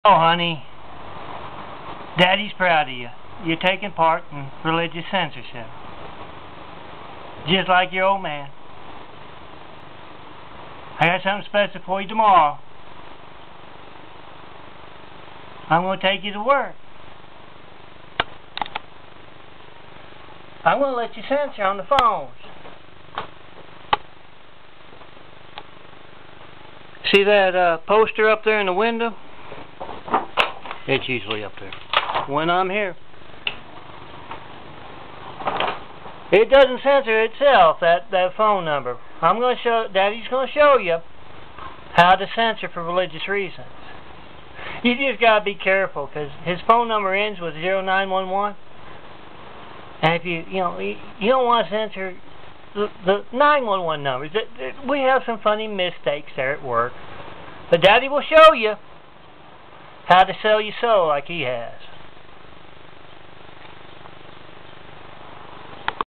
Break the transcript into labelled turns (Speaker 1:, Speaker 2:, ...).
Speaker 1: Oh, honey, Daddy's proud of you. You're taking part in religious censorship. Just like your old man. I got something special for you tomorrow. I'm going to take you to work. I'm going to let you censor on the phones. See that poster up there in the window? It's usually up there when I'm here. It doesn't censor itself, that phone number. Daddy's going to show you how to censor for religious reasons. You just got to be careful, because his phone number ends with 0911. And if you don't want to censor the 911 numbers. We have some funny mistakes there at work. But Daddy will show you how to sell your soul like he has.